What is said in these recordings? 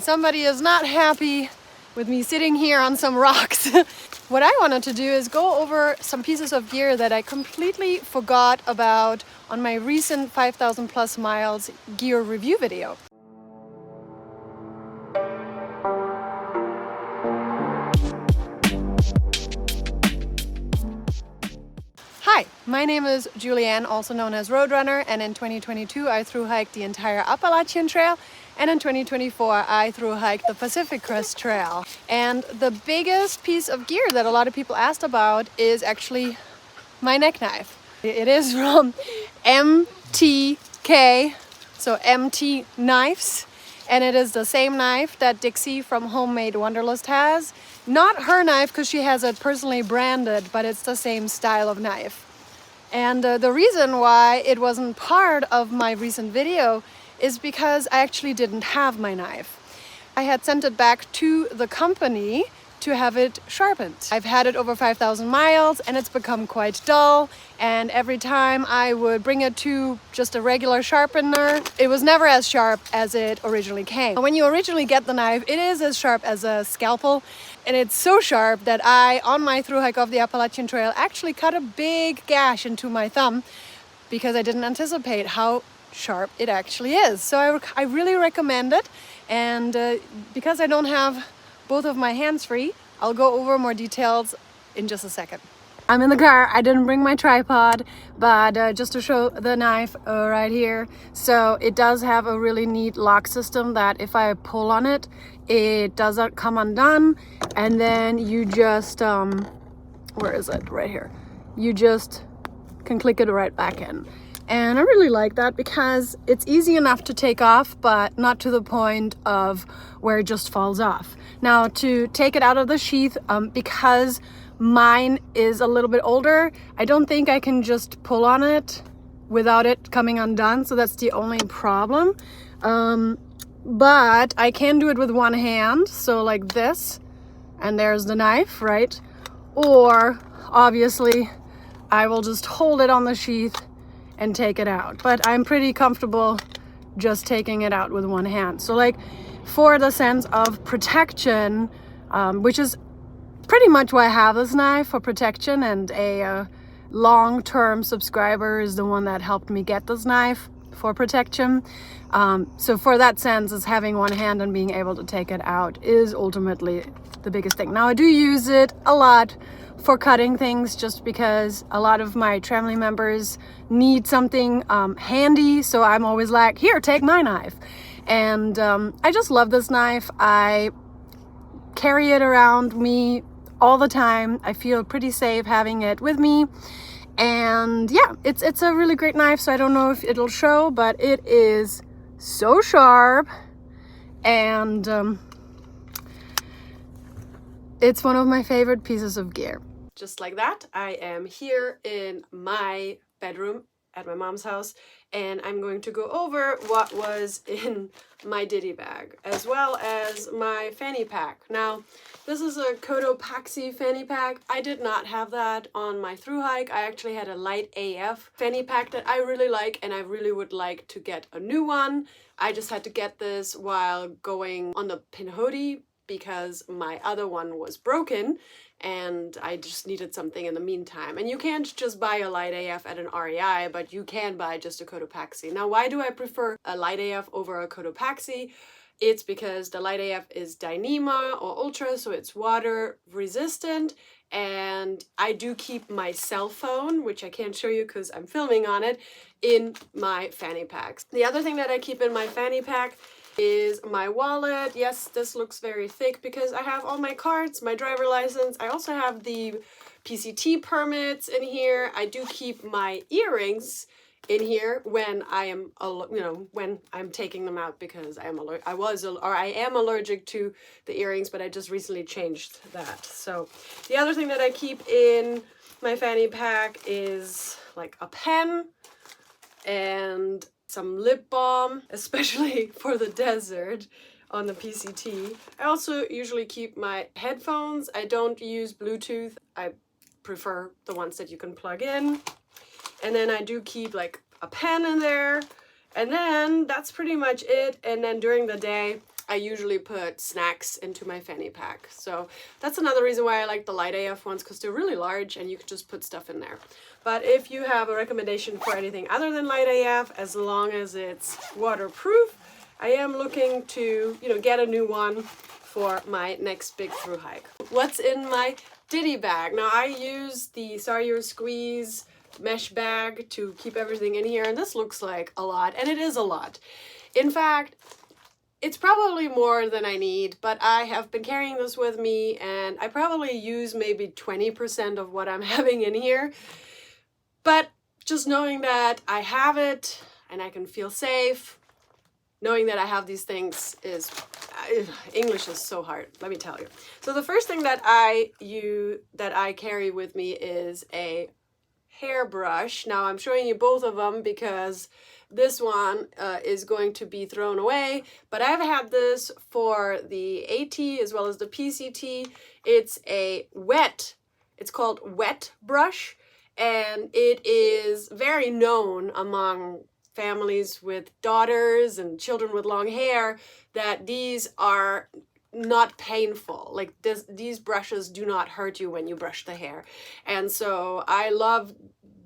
Somebody is not happy with me sitting here on some rocks. What I wanted to do is go over some pieces of gear that I completely forgot about on my recent 5,000 plus miles gear review video. Hi, my name is Julianne, also known as Roadrunner, and in 2022 I thru hiked the entire Appalachian Trail, and in 2024 I thru hiked the Pacific Crest Trail. And the biggest piece of gear that a lot of people asked about is actually my neck knife. It is from MTK, so MT Knives, and it is the same knife that Dixie from Homemade Wanderlust has. Not her knife, because she has it personally branded, but it's the same style of knife. And the reason why it wasn't part of my recent video is because I actually didn't have my knife. I had sent it back to the company to have it sharpened. I've had it over 5,000 miles and it's become quite dull, and every time I would bring it to just a regular sharpener, it was never as sharp as it originally came. When you originally get the knife, it is as sharp as a scalpel, and it's so sharp that I, on my thru hike of the Appalachian Trail, actually cut a big gash into my thumb because I didn't anticipate how sharp it actually is. So I really recommend it, and because I don't have both of my hands free, I'll go over more details in just a second. I'm in the car. I didn't bring my tripod, but just to show the knife right here. So it does have a really neat lock system that if I pull on it, it doesn't come undone, and then you just where is it? Right here. You just can click it right back in. And I really like that because it's easy enough to take off, but not to the point of where it just falls off. Now, to take it out of the sheath, because mine is a little bit older, I don't think I can just pull on it without it coming undone. So that's the only problem. But I can do it with one hand. So like this, and there's the knife, right? Or obviously I will just hold it on the sheath and take it out, but I'm pretty comfortable just taking it out with one hand. So like for the sense of protection, which is pretty much why I have this knife, for protection, and a long-term subscriber is the one that helped me get this knife for protection. So for that sense, is having one hand and being able to take it out is ultimately the biggest thing. Now I do use it a lot for cutting things, just because a lot of my family members need something handy, so I'm always like, here, take my knife. And I just love this knife. I carry it around me all the time. I feel pretty safe having it with me, and yeah, it's a really great knife. So I don't know if it'll show, but it is so sharp, and it's one of my favorite pieces of gear. Just like that, I am here in my bedroom at my mom's house, and I'm going to go over what was in my Diddy bag, as well as my fanny pack. Now, this is a Cotopaxi fanny pack. I did not have that on my thru hike. I actually had a light AF fanny pack that I really like, and I really would like to get a new one. I just had to get this while going on the Pinhoti because my other one was broken, and I just needed something in the meantime. And you can't just buy a light AF at an REI, but you can buy just a Cotopaxi. Now, why do I prefer a light AF over a Cotopaxi? It's because the light AF is Dyneema or Ultra, so it's water resistant, and I do keep my cell phone, which I can't show you because I'm filming on it, in my fanny packs. The other thing that I keep in my fanny pack is my wallet. Yes, this looks very thick because I have all my cards, my driver license. I also have the PCT permits in here. I do keep my earrings in here when I am, when I'm taking them out, because I am allergic to the earrings, but I just recently changed that. So the other thing that I keep in my fanny pack is like a pen and some lip balm, especially for the desert on the PCT. I also usually keep my headphones. I don't use Bluetooth. I prefer the ones that you can plug in. And then I do keep like a pen in there. And then that's pretty much it. And then during the day, I usually put snacks into my fanny pack. So that's another reason why I like the light AF ones, because they're really large and you can just put stuff in there. But if you have a recommendation for anything other than light AF, as long as it's waterproof, I am looking to, you know, get a new one for my next big through hike. What's in my Ditty bag? Now I use the Sorry You're Squeeze mesh bag to keep everything in here, and this looks like a lot, and it is a lot. In fact, it's probably more than I need, but I have been carrying this with me and I probably use maybe 20% of what I'm having in here. But just knowing that I have it and I can feel safe, knowing that I have these things is, English is so hard, let me tell you. So the first thing that I carry with me is a hairbrush. Now I'm showing you both of them because this one is going to be thrown away, but I've had this for the AT as well as the PCT. It's called wet brush, and it is very known among families with daughters and children with long hair that these are not painful. Like these brushes do not hurt you when you brush the hair. And so I love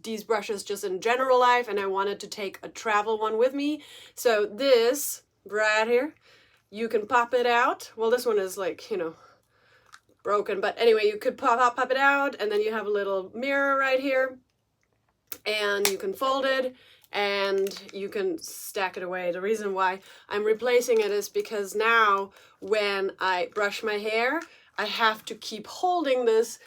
these brushes just in general life, and I wanted to take a travel one with me. So this right here, you can pop it out. Well, this one is like, you know, broken, but anyway, you could pop it out, and then you have a little mirror right here, and you can fold it and you can stack it away. The reason why I'm replacing it is because now when I brush my hair, I have to keep holding this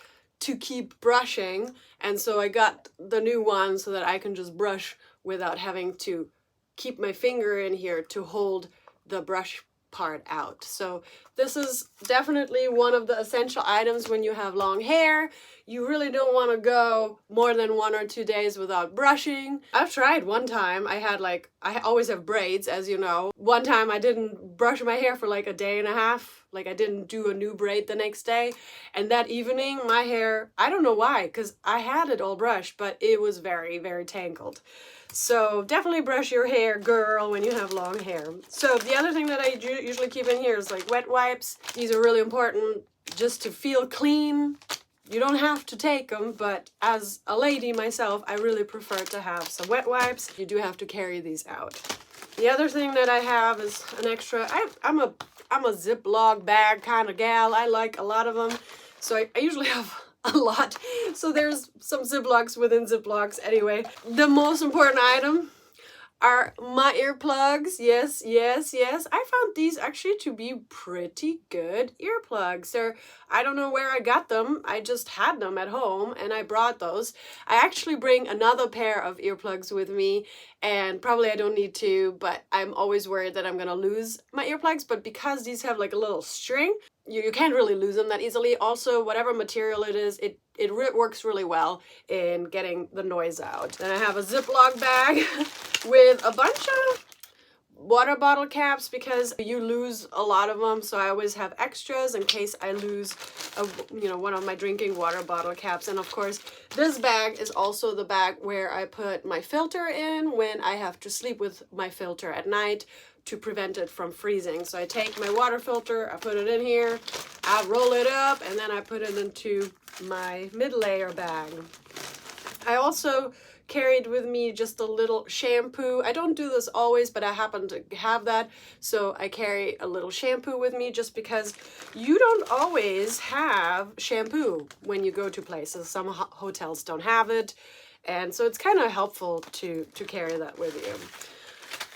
to keep brushing, and so I got the new one so that I can just brush without having to keep my finger in here to hold the brush part out. So this is definitely one of the essential items when you have long hair. You really don't want to go more than 1 or 2 days without brushing. I've tried one time. I always have braids, as you know. One time I didn't brush my hair for like a day and a half. Like I didn't do a new braid the next day. And that evening my hair, I don't know why, because I had it all brushed, but it was very, very tangled. So definitely brush your hair, girl, when you have long hair. So the other thing that I usually keep in here is like wet wipes. These are really important just to feel clean. You don't have to take them, but as a lady myself, I really prefer to have some wet wipes. You do have to carry these out. The other thing that I have is an extra, I'm a Ziploc bag kind of gal. I like a lot of them. So I usually have a lot. So there's some Ziplocs within Ziplocs. Anyway, the most important item are my earplugs. Yes, yes, yes. I found these actually to be pretty good earplugs. I don't know where I got them. I just had them at home and I brought those. I actually bring another pair of earplugs with me, and probably I don't need to, but I'm always worried that I'm gonna lose my earplugs. But because these have like a little string, you can't really lose them that easily. Also, whatever material it is, it works really well in getting the noise out. Then I have a Ziploc bag with a bunch of water bottle caps because you lose a lot of them. So I always have extras in case I lose one of my drinking water bottle caps. And of course, this bag is also the bag where I put my filter in when I have to sleep with my filter at night to prevent it from freezing. So I take my water filter, I put it in here, I roll it up, and then I put it into my mid-layer bag. I also carried with me just a little shampoo. I don't do this always, but I happen to have that, so I carry a little shampoo with me just because you don't always have shampoo when you go to places. Some hotels don't have it, and so it's kind of helpful to carry that with you.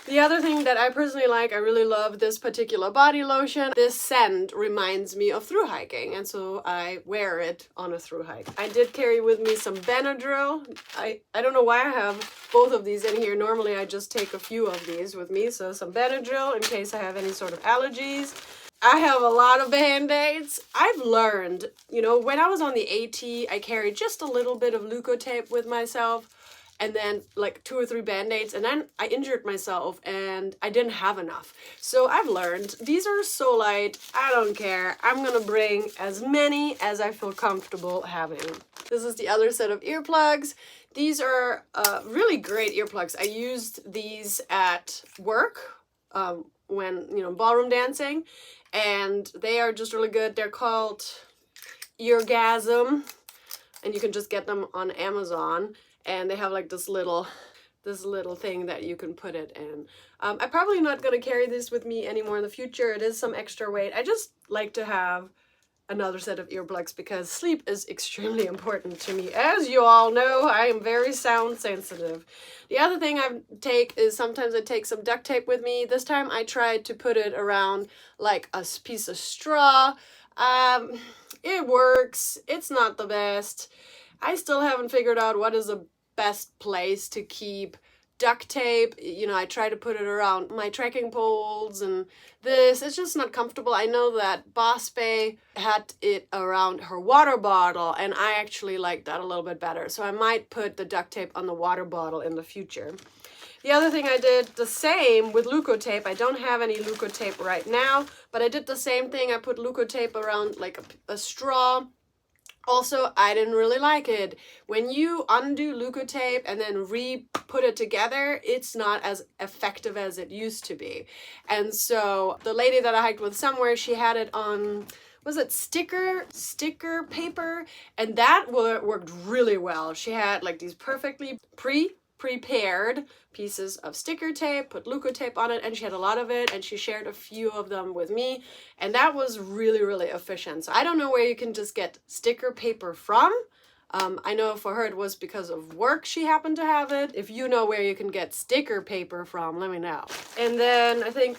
The other thing that I personally like, I really love this particular body lotion. This scent reminds me of through hiking, and so I wear it on a through hike. I did carry with me some Benadryl. I don't know why I have both of these in here. Normally I just take a few of these with me, so some Benadryl in case I have any sort of allergies. I have a lot of Band-Aids. I've learned, when I was on the AT, I carried just a little bit of Leukotape with myself, and then like 2 or 3 Band-Aids, and then I injured myself and I didn't have enough. So I've learned these are so light, I don't care. I'm gonna bring as many as I feel comfortable having. This is the other set of earplugs. These are really great earplugs. I used these at work when, you know, ballroom dancing, and they are just really good. They're called Eargasm, and you can just get them on Amazon, and they have like this little thing that you can put it in. I'm probably not going to carry this with me anymore in the future. It is some extra weight. I just like to have another set of earplugs because sleep is extremely important to me. As you all know, I am very sound sensitive. The other thing I take is sometimes I take some duct tape with me. This time I tried to put it around like a piece of straw. It works. It's not the best. I still haven't figured out what is the best place to keep duct tape. You know, I try to put it around my trekking poles and this. It's just not comfortable. I know that Boss Bae had it around her water bottle, and I actually like that a little bit better. So I might put the duct tape on the water bottle in the future. The other thing I did the same with Leukotape. I don't have any Leukotape right now, but I did the same thing. I put Leukotape around like a straw. Also, I didn't really like it. When you undo Leukotape and then re-put it together, it's not as effective as it used to be. And so the lady that I hiked with somewhere, she had it on, was it sticker paper? And that worked really well. She had like these perfectly prepared pieces of sticker tape, put Leukotape on it, and she had a lot of it, and she shared a few of them with me, and that was really, really efficient. So I don't know where you can just get sticker paper from. I know for her it was because of work she happened to have it. If you know where you can get sticker paper from, let me know. And then I think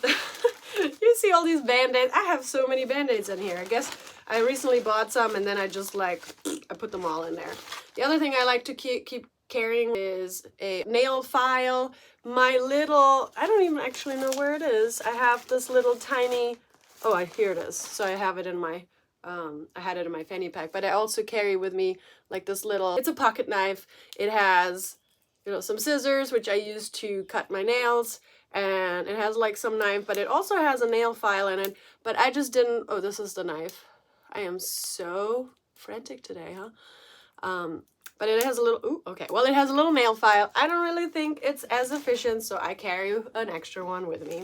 you see all these Band-Aids. I have so many Band-Aids in here. I guess I recently bought some, and then I just like, I put them all in there. The other thing I like to keep carrying is a nail file. My little, I don't even actually know where it is. I have this little tiny, oh, here it is. So I have it in my, I had it in my fanny pack, but I also carry with me like this little, it's a pocket knife. It has, you know, some scissors, which I use to cut my nails, and it has like some knife, but it also has a nail file in it, but I just didn't, oh, this is the knife. I am so frantic today, huh? But it has a little, ooh, okay. Well, it has a little nail file. I don't really think it's as efficient, so I carry an extra one with me.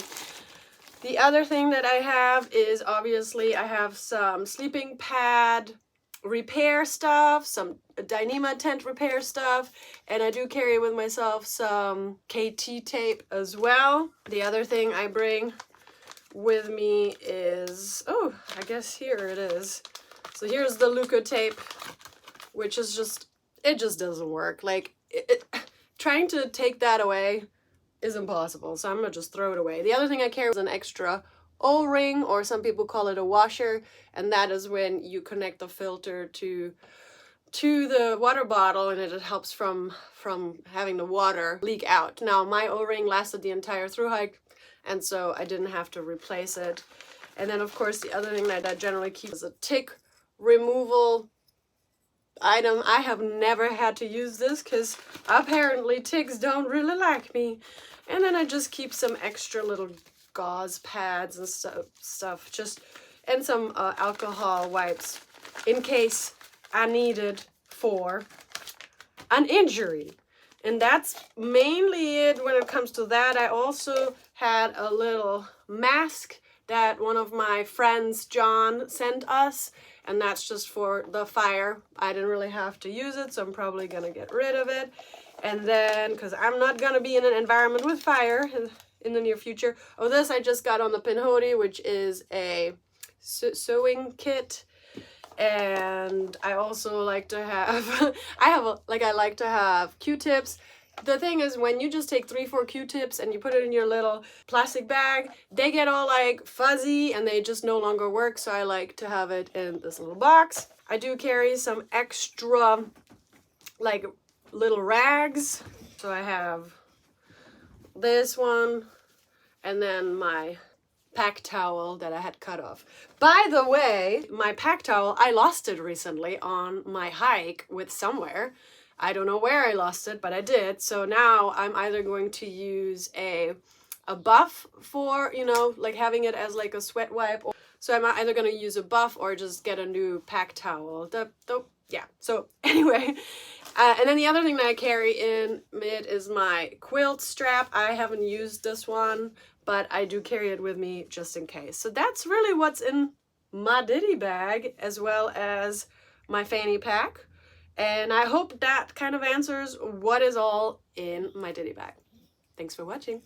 The other thing that I have is obviously I have some sleeping pad repair stuff, some Dyneema tent repair stuff, and I do carry with myself some KT tape as well. The other thing I bring with me is, oh, I guess here it is. So here's the Leukotape, which is just, it just doesn't work. Like, trying to take that away is impossible, so I'm gonna just throw it away. The other thing I carry is an extra O-ring, or some people call it a washer, and that is when you connect the filter to the water bottle, and it helps from having the water leak out. Now, my O-ring lasted the entire through hike, and so I didn't have to replace it. And then, of course, the other thing that I generally keep is a tick removal item. I have never had to use this because apparently ticks don't really like me. And then I just keep some extra little gauze pads and stuff, just, and some alcohol wipes in case I need it for an injury. And that's mainly it when it comes to that. I also had a little mask that one of my friends, John, sent us, and that's just for the fire. I didn't really have to use it, so I'm probably gonna get rid of it. And then, because I'm not gonna be in an environment with fire in the near future. Oh, this I just got on the Pinhoti, which is a sewing kit. And I also like to have, I like to have Q-tips. The thing is, when you just take 3-4 Q-tips and you put it in your little plastic bag, they get all like fuzzy and they just no longer work. So I like to have it in this little box. I do carry some extra like little rags. So I have this one and then my pack towel that I had cut off. By the way, my pack towel, I lost it recently on my hike with somewhere. I don't know where I lost it, but I did. So now I'm either going to use a buff for, you know, like having it as like a sweat wipe. So I'm either going to use a buff or just get a new pack towel. Yeah. So anyway, and then the other thing that I carry in it is my quilt strap. I haven't used this one, but I do carry it with me just in case. So that's really what's in my Diddy bag, as well as my fanny pack. And I hope that kind of answers what is all in my Diddy bag. Thanks for watching.